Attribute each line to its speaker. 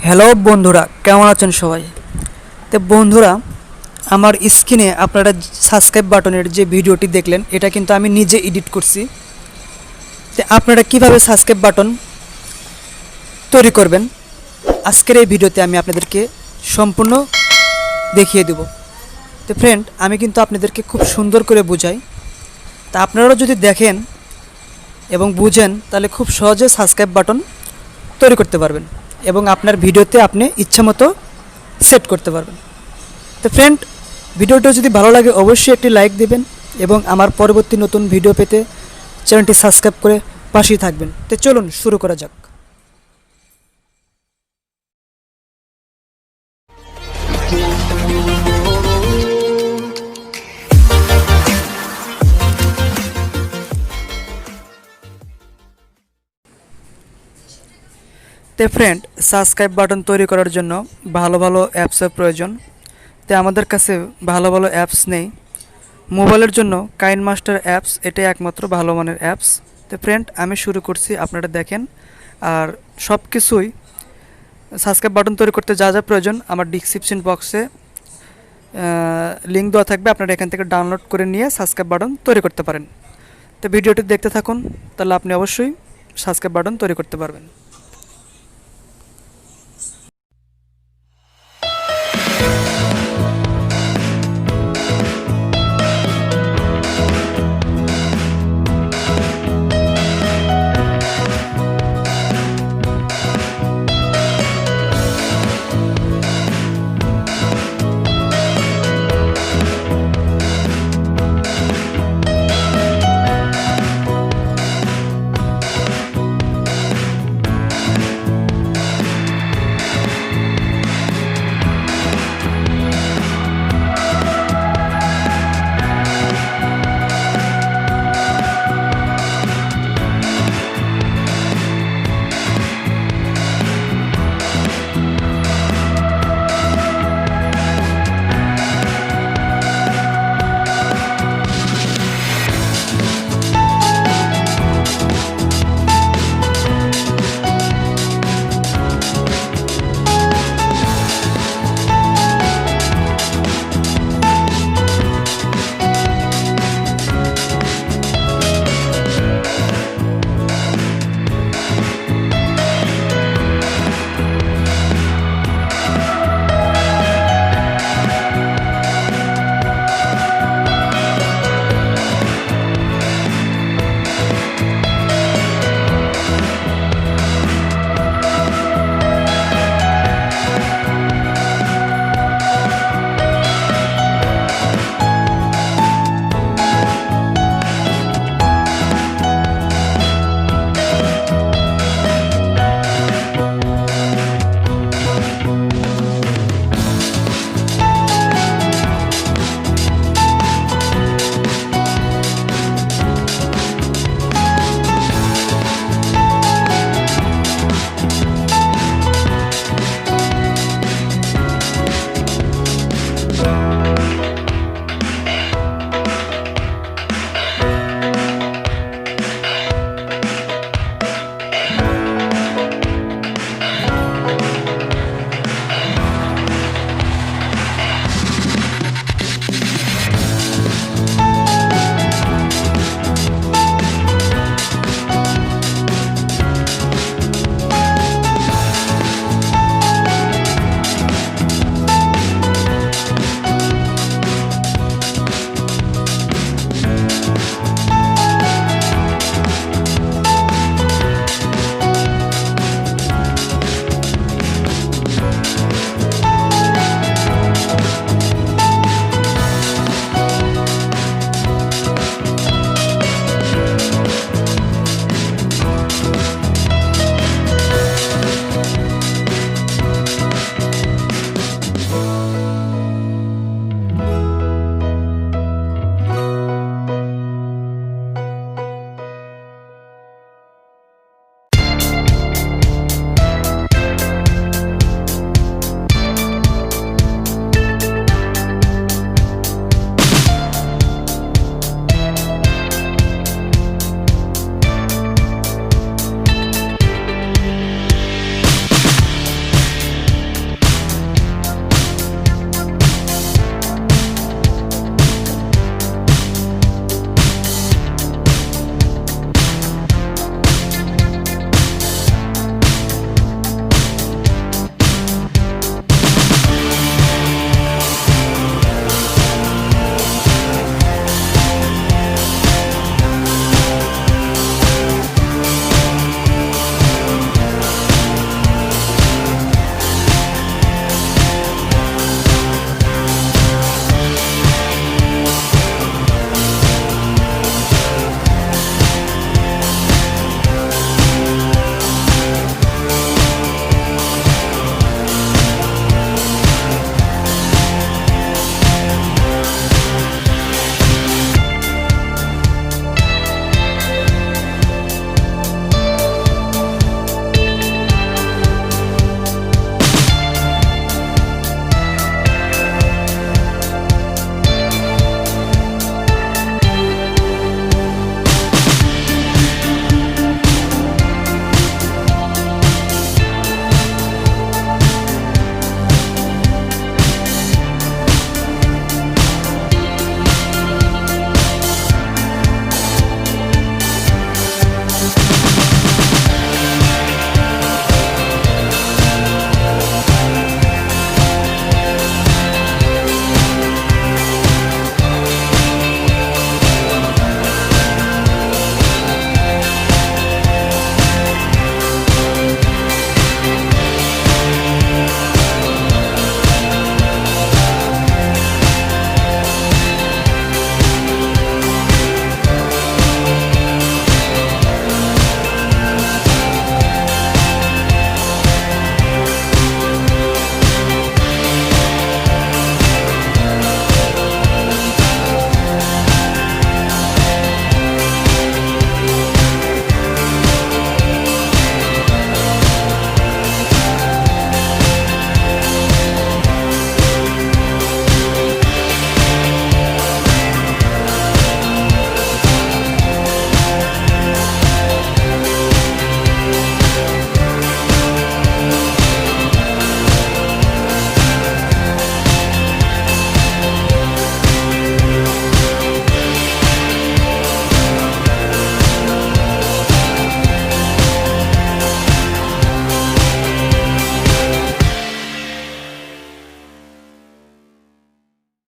Speaker 1: Hello বন্ধুরা, কেমন আছেন সবাই? তো বন্ধুরা, আমার স্ক্রিনে আপনারা সাবস্ক্রাইব বাটনের যে ভিডিওটি দেখলেন, এটা কিন্তু আমি নিজে এডিট করছি। তো আপনারা কিভাবে সাবস্ক্রাইব বাটন তৈরি করবেন, আজকের এই ভিডিওতে আমি আপনাদেরকে সম্পূর্ণ দেখিয়ে দেব। তো ফ্রেন্ড, আমি কিন্তু আপনাদেরকে খুব সুন্দর করে বুঝাই। তা আপনারাও যদি দেখেন এবং বুঝেন, তাহলে খুব সহজে সাবস্ক্রাইব বাটন তৈরি করতে পারবেন এবং আপনার ভিডিওতে আপনি ইচ্ছামতো সেট করতে পারবেন। তো ফ্রেন্ড, ভিডিওটা যদি ভালো লাগে অবশ্যই একটি লাইক দিবেন এবং আমার পরবর্তী নতুন ভিডিও পেতে চ্যানেলটি সাবস্ক্রাইব করে পাশেই থাকবেন। তো চলুন শুরু করা যাক। তো ফ্রেন্ড, সাবস্ক্রাইব বাটন তৈরি করার জন্য ভালো ভালো অ্যাপসের প্রয়োজন। তো আমাদের কাছে ভালো ভালো অ্যাপস নেই। মোবাইলের জন্য কাইন মাস্টার অ্যাপস এটাই একমাত্র ভালো মানের অ্যাপস। তো ফ্রেন্ড, আমি শুরু করছি, আপনারা দেখেন। আর সব কিছুই সাবস্ক্রাইব বাটন তৈরি করতে যা যা প্রয়োজন আমার ডিসক্রিপশন বক্সে লিঙ্ক দেওয়া থাকবে, আপনারা এখান থেকে ডাউনলোড করে নিয়ে সাবস্ক্রাইব বাটন তৈরি করতে পারেন। তো ভিডিওটি দেখতে থাকুন, তাহলে আপনি অবশ্যই সাবস্ক্রাইব বাটন তৈরি করতে পারবেন।